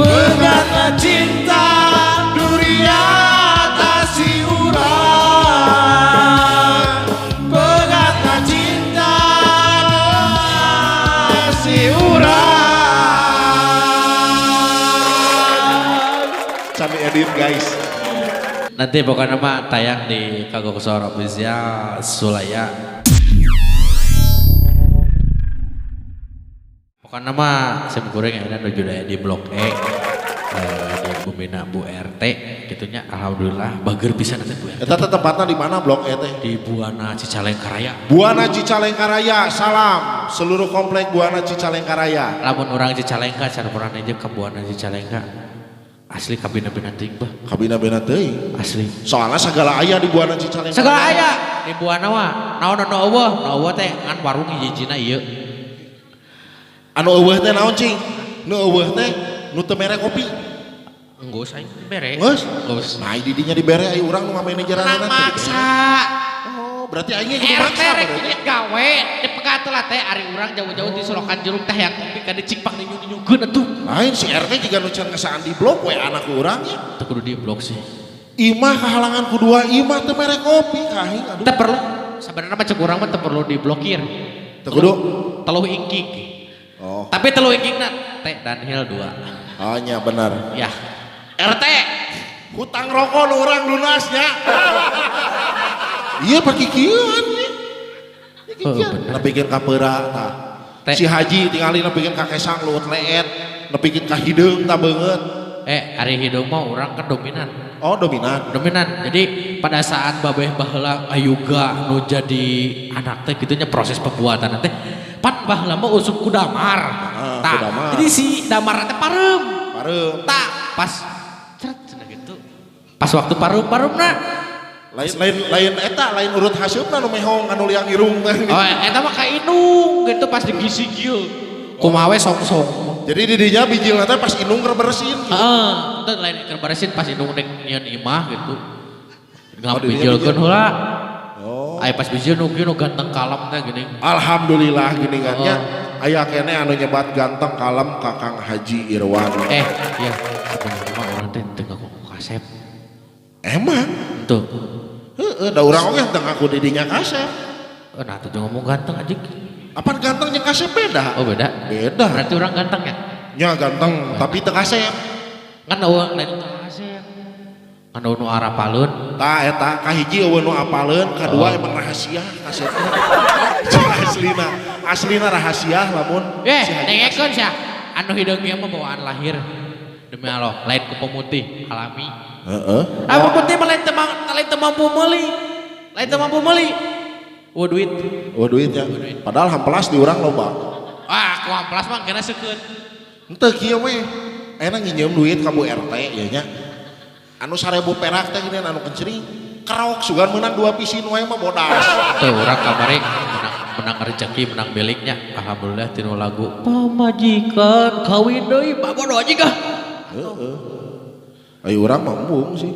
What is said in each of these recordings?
Pegatlah cinta durian kasih urang. Pegatlah cinta kasih urang. Sampai edit guys. Nanti pokoknya mah tayang di Kagok Sor Official Sulaya. Pokoknya mah saya goreng ya menuju di Blok E di Bumina Bu RT gitunya. Alhamdulillah bager pisan nanti Bu RT. Eta tempatnya di mana Blok E teh? Di Buana Cicalengkaraya. Buana Cicalengkaraya, salam seluruh komplek Buana Cicalengkaraya. Lamun orang Cicalengka cara pernah aja ke Buana Cicalengka. Asli kabina-bina ting bah. Kabina-bina teuing. Asli. Soalnya segala aya di Buana Cicalengka. Segala aya di Buana mah. Naon eueuh teh ngan warung hiji-hijina ieu. Anu eueuh teh naon cing? Nu eueuh teh nu teu mere kopi. Enggeus aing bere. Geus. Nah, di dinya dibere aya urang nu manajeranna. Maksa. Oh, berarti aing kudu maksa. RT rek gawe dipegat lah teh ari urang jauh-jauh di Solokan Jeruk teh yang kopi ka dicikpak dinyung-nyungkeun atuh. Lain si RT juga nu can ngasaan di blok we anak urang nya. Teu kudu di blok sih. Imah kahalangan ku dua imah teu mere kopi kahing aduh. Teu perlu. Sabenerna mah cek urang mah teu perlu diblokir. Teu kudu teluh ingkik. Oh. Tapi teluh ingkikna teh Dunhill 2. Oh nya bener. Ya. RT hutang rokok nu urang lunasnya. Iya pakai kieuan nya. Nepikeun ka peura tah. Si Haji tinggalin nepikeun ka kesang luhut leet, nepikeun ka hideung tah beungeut. Ari hideung mah urang kan dominan. Oh, dominan. Jadi pada saat babeh baheula ayuga nu jadi anak teh kitu nya proses pembuatan teh pan baheula mah usuk ku damar. Tah. Jadi si damar teh pareum. Tah pas ceret cenah gitu. Pas waktu pareumna lain eta lain urut haseupna nu mehong anu liang irung teh. Oh, eta mah ka inung gitu pas digisi kieu. Kumawe songsong. Jadi di dinya bijilna teh pas inung keur bersin. Heeh, teu lain keur bersin pas inung dek nyieun imah gitu. Ngabijilkeun heula. Oh. Aya pas bijil nu kieu nu ganteng kalem teh gini. Alhamdulillah gini kan nya. Aya keneh anu nyebat ganteng kalem Kakang Haji Irwan. Iya, sebenarnya mah urang teh teu ngaku kasep. Emang? Tuh. Heeh, da urang oge teu ngaku di dinya kasep. Nah, tuh ngomong ganteng aja. Apa gantengnya kasep beda? Oh beda? Beda. Berarti orang ganteng ya? Ya ganteng, tapi teu kasep. Kan eueuh lain teu kasep. Kan nu arapaleun. Tah eta kahiji eueuh nu apaleun, kadua emang rahasia kasepna. Aslina rahasia lamun si dengekeun sia. Anu hideung ieu mah bawaan lahir. Demi Allah, lain ku pemutih alami. Heeh. Pemutih mah lain teu mampu meuli. Lain teu mampu meuli. Duit ya. Padahal hamplas di urang loba. Ku hamplas mah kena seukeun. Henteu kieu we. Ayeuna nginjem duit ka Bu RT ya nya. Anu 1000 perak teh gini anu kencering. Karaok sugan menang 2 pisin wae mah bodas. Teu urang kamari menang rezeki menang beliknya. Alhamdulillah tinu lagu pamajikan kawin deui bodo aja kah. Heeh. Ayo urang mah embung sih.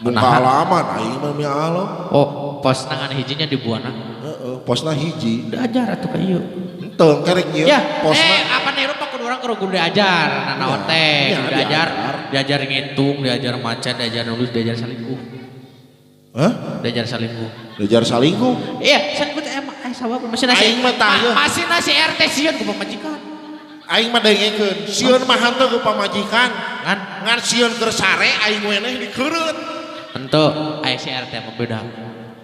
Mun halaman aing mah mi Allah. Oh, pos nangan hijinya di Buana. Heeh, posna hiji. Diajar atuh ka ieu. Henteu kerek ieu posna. Apa niru pak kudu urang kudu diajar. Nanaon teh, diajar ngitung, diajar maca, diajar nulis, diajar salingkuh. Hah? Diajar salingkuh. Diajar salingkuh? Iya, salingkuh teh emang sabab masih nasi. Aing mah tah. Masih nasi RT sieun ku pamajikan. Aing mah dengekeun, sieun mah hanteu ku pamajikan. Ngan sieun keur sare aing weneh dikeureut. Henteu, aya si RT mah beda.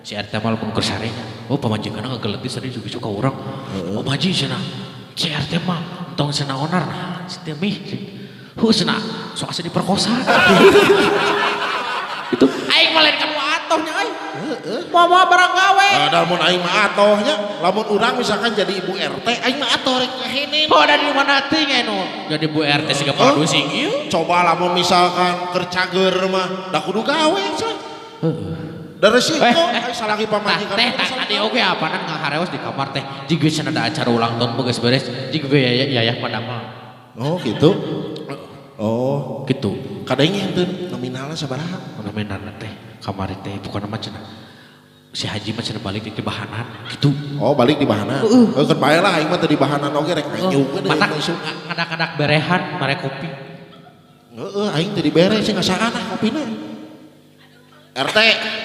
Si RT mah lamun keur sarenya. Oh, pamajikanna ngageleuti sari juga suka urang. Oh, maji cenah. Si RT mah entong cenah onar nah, si mih. Cenah sok asa diperkosa. Itu aing mah lain kan atohnya ai. Heeh. Mama barang gawe. Da mun aing mah atohnya, lamun urang misalkan jadi ibu RT, aing mah atoh rek ngahinin. Oh, dari mana teh anu? Jadi ibu RT siga produksi ieu. Coba lamun misalkan keur cager mah da kudu gawe coy. Heeh. Da resiko salaki pamajikan. Teh tadi oge apanan ngahareos di kamar teh. Jiga cenah ada acara ulang tahun beres beres. Jiga yayah padamel. Oh, gitu. Oh, gitu. Kadangnya henteu nominalna sabaraha? Nominalna teh kamari teh bukan nama cenah. Si Haji mah cenah balik di bahanan gitu. Oh, balik di bahanan. Heeh, keur bae lah aing mah teu di bahanan oge rek anyukeun deui. Ngadak-ngadak berehan mere kopi. Aing tadi beres sih ngasaan kopina. RT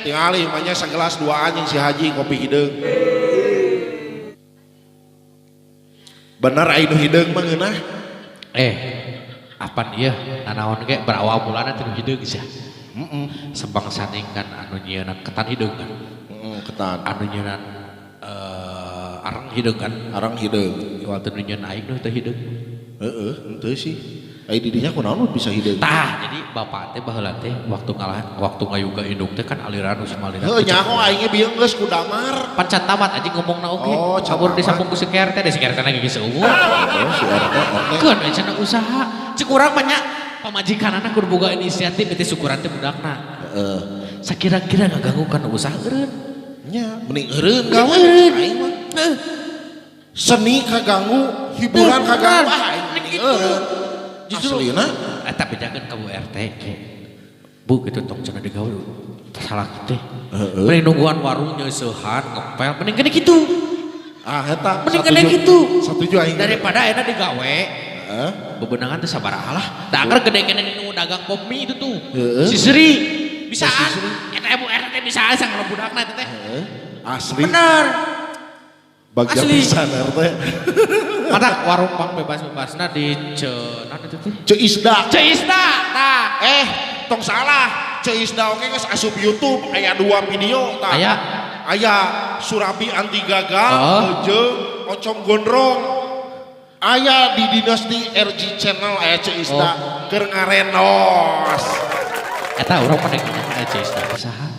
tingali emangnya segelas duaan yang si Haji kopi hideung. Bener aing nu hideung mah ngeunah. Apaan iya nanaon ge berawal bulan teh nu hideung sia. Sebang saningan anu nyieunna ketan hideung kan. Ketan. Anu nyieunna arang hideung kan. Arang hideung. Waktu nu nyieun aing nu teh hideung. Henteu sih. Ai didinya kunaon bisa hideung. Tah, jadi bapak teh baheula teh waktu ngayuga indung teh kan aliran nu samalina. Heuh nya kok aing ge bieu geus ku damar. Pan can tamat anjing ngomongna oge. Cabur disambung ku si KRT da si KRT na geus seueur. Si RT. Keun we cenah usaha. Cek urang mah nya pamajikanana kudu boga inisiatif teh syukuran teh budakna. Sakira-kira ngaganggu kana usaha eureun. Nya mending eureun gawe aing mah. Seni kaganggu, hiburan kaganggu, aing eureun. Justru eta bedakeun ka Bu RT ge. Bu kitu tong cenah digawe salah teh. Mending nungguan warung nyeusehan ngepel mending gini kitu. Eta mending gini kitu. Setuju aing. Daripada eta digawe. Bebenangan teh sabaraha lah. Da anger gede kene nu dagang pop mie itu tuh. Si Sri bisaan. Eta Bu RT bisaan sang budakna eta teh. Asli. Bener. Bagja pisan RT. Mata warung pang bebas-bebasna di Ceunan itu teh. Ceisda. Tah. Tong salah. Ceisda oke geus asup YouTube aya 2 video tah. Aya Surabi anti gagal jeung Oncom Gondrong. Aya di Dinasti RG Channel aya Ceisda keur ngarenos. Eta urang mah nanya Ceisda saha?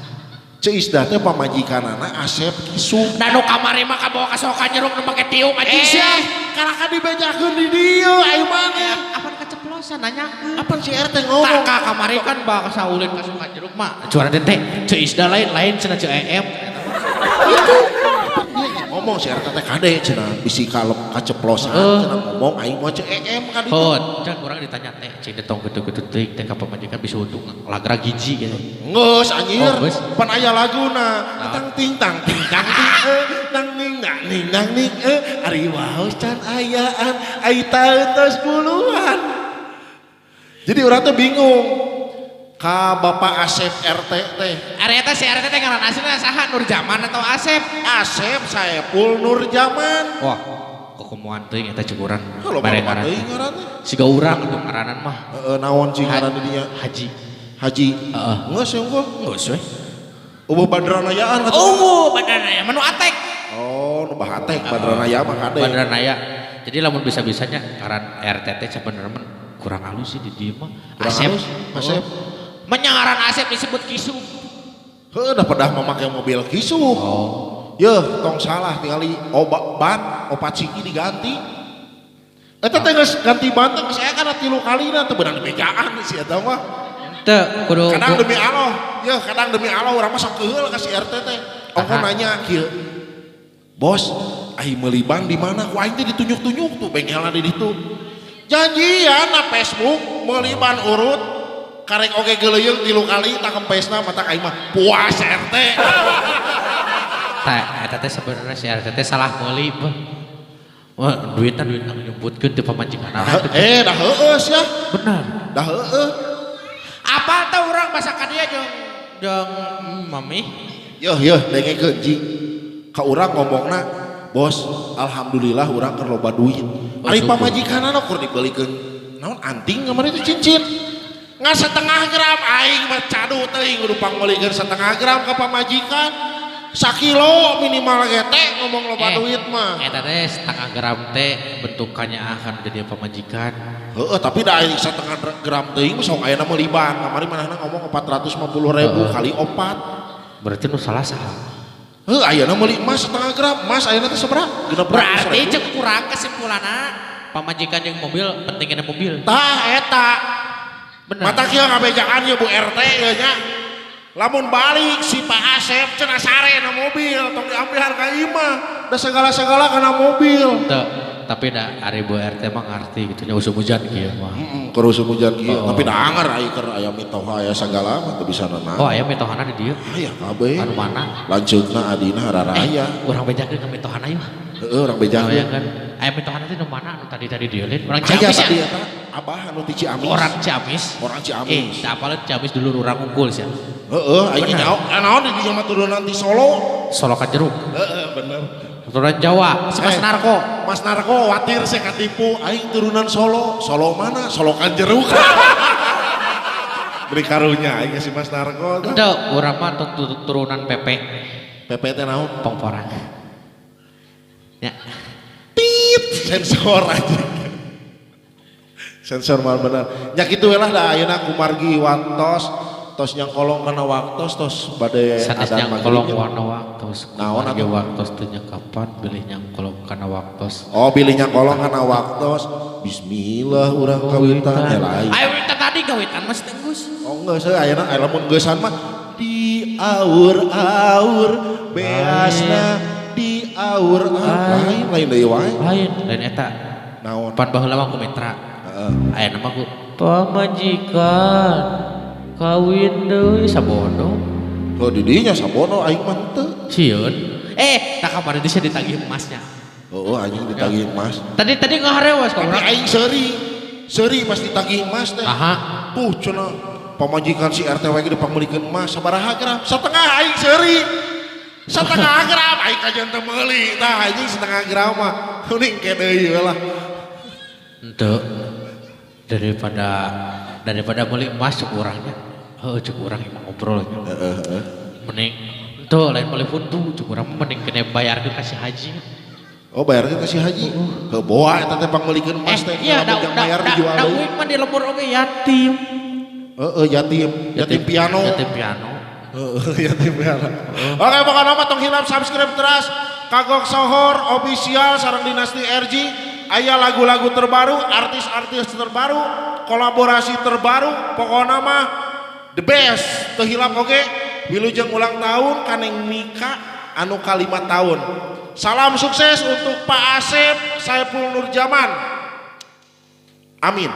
Ceisda teh pamajikanana Asep Kisum. Da nu kamari mah kabawa kasokan jeruk nu make tiung anjing sia. Kalahkan dibejakeun di dieu aing mah. Apaan keceplosan nanyakeun. Apaan si RT ngomong? Ka kamari kan bakal ulin kasokan jeruk mah. Cuara teh Ceisda lain cenah CEM. Itu. Ngomong si RT teh kade cenah bisi kalem kaceplosan cenah ngomong aing mah CEM kade. Can urang ditanya teh cing tong gitu-gitu teuing teh ka pamajikan bisa untung lagra giji gitu. Geus anjir. Pan aya laguna. Tang ting tang ting tang nang ning nang ning ari waos can ayaan ai taun tos puluhan. Jadi urang teh bingung. Ka Bapak Asep RT teh. Eta si RT teh ngaran aslinya saha Nurjaman atau Asep? Asep Saepul Nurjaman. Wah, kekomuan teuing eta cukuran. Bare ngaran teh. Siga urang atuh ngaranan mah. Naon sih ngaran dinya? Haji. Geus unggul. Geus we. Eueuh Badranayaan atuh. Badranaya manu atek. Nu bahatek Badranaya mah kade. Badranaya. Jadi lamun bisa-bisanya ngaran RT teh sebenarnya kurang halus sih di dieu mah. Asep. Menyangaran Asep disebut Kisum. Udah pedah memakai mobil Kisum. Tong salah tinggali ban opat siki diganti. Eta teh geus ganti ban teh saya kana 3 kalina teh beunang bejaan si eta mah. Teu kudu kadang demi Allah, kadang demi Allah urang mah sok keheul ka si RT teh. Ongko nanya kieu. Bos, aing meuli ban di mana? Ku aing teh ditunjuk-tunjuk tuh bengkelna di ditu. Janjian na Facebook meuli ban urut. Karek oge geuleung 3 kali tak kempesna mata aing mah puas RT. Tah eta teh sabenerna si RT teh salah meuli. Wah, duitna nyebutkeun teu pamajikanna. Dah heueuh sia. Bener. Dah heueuh. Apa teh urang basa ka dieu jeung mami? Dengekeun ji. Ka urang ngomongna, "Bos, alhamdulillah urang keur loba duit." Ari pamajikanna keur dibelikeun naon anting kamari teh cincin. Nggak 1/2 gram aing mah cadu teuing kudu pangmelikeun 1/2 gram ka pamajikan. 1 kilo minimal ge teh ngomong loba duit mah. Eta teh 1/2 gram teh bentukannya akan jadi pamajikan. Tapi da aing 1/2 gram teuing sok ayeuna meuli ban. Kamari manehna ngomong 450.000 kali 4. Berarti nu salah saha. Ayeuna meuli emas 1/2 gram. Emas ayeuna teh sabaraha? Berarti cek kurang kesimpulanna pamajikan jeung mobil pentingna mobil. Tah eta. Bener. Mata kieu ngabejaan ya Bu RT ya nya. Lamun balik si Pak Asep cenah sare na mobil tong diambil ka imah. Da segala-segala kana mobil. Tapi da ari Bu RT mah ngarti gitu nya usum hujan kieu mah. Keur usum hujan kieu. Tapi da anger aya keur aya mitoha aya sagala mah teu bisa naon. Aya mitohana di dieu. Aya kabeh. Anu mana? Lanceukna adina hararaya. Urang bejakeun ka mitohana ieu. Urang bejakeun. Aya kan. Aya mitohana teh nu mana anu tadi dieu lain. Urang Ciamis ya. Abah anu ti Ciamis. Orang Ciamis. Orang Ciamis. Apalagi Ciamis dulu orang unggul sih. Heeh, aing naon di dieu mah turunan ti Solo. Solo ka Jeruk. Heeh, bener. Turunan Jawa, si Mas Narko. Mas Narko watir saya katipu, aing turunan Solo. Solo mana? Solo Kanjeruk. Beri karunya aing si Mas Narko. Itu urang mah turunan Pepe. Pepe teh naon? Pongporang. Ya. Tit sensor aja. Sensor mal bener. Nya kitu we lah da ayeuna kumargi wantos tos nyang kolong kana waktos tos bade sanes adan nyang kolong warna waktos. Naon atuh waktos teh nya kapan bilih nyang kolong kana waktos. Oh, bilih nyang kolong kana waktos. Bismillah urang kawitan ya lain. Ayo kita tadi kawitan Mas Tenggus. Oh enggak saya ayeuna lamun geusan mah di aur-aur beasna di aur-aur lain deui wae. Lain eta. Naon? Pan baheula mah ku mitra. Aya nama ku pamajikan kawin deui sabodo. Oh di dinya sabono aing mah teu. Sieun. Tak kamari teh ditagih emasnya. Oh anjing ditagih emas. Tadi ngaharewas ka Tapi urang. aing seuri pas ditagih emas teh. Aha. Cenah pamajikan si RT we ge dipamulikeun emas sabaraha gram? Setengah aing seuri. Setengah gram aing kajian teu meuli tah anjing setengah gram mah. Uning ke deui we lah. Henteu. Daripada meuli emas cek urangnya. Heuh cek urang emang ngobrol. Mending tuh lain meuli fundu cek urang mending kena bayarkeun ka si haji. Oh bayarkeun ka si haji. Heuh boa eta teh pangmeulikeun emas teh. Iya da uing mah di lembur oge yatim. Yatim piano. Yatim piano. Yatim piano. Oke pokoknya mah tong hilap subscribe terus Kagok Sohor official sareng Dinasti RG. Aya lagu-lagu terbaru, artis-artis terbaru, kolaborasi terbaru, pokoknya mah the best. Teu hilap oge. Wilujeng ulang tahun Kaneng Mika anu ka 5 tahun. Salam sukses untuk Pak Asep Saiful Nurjaman. Amin.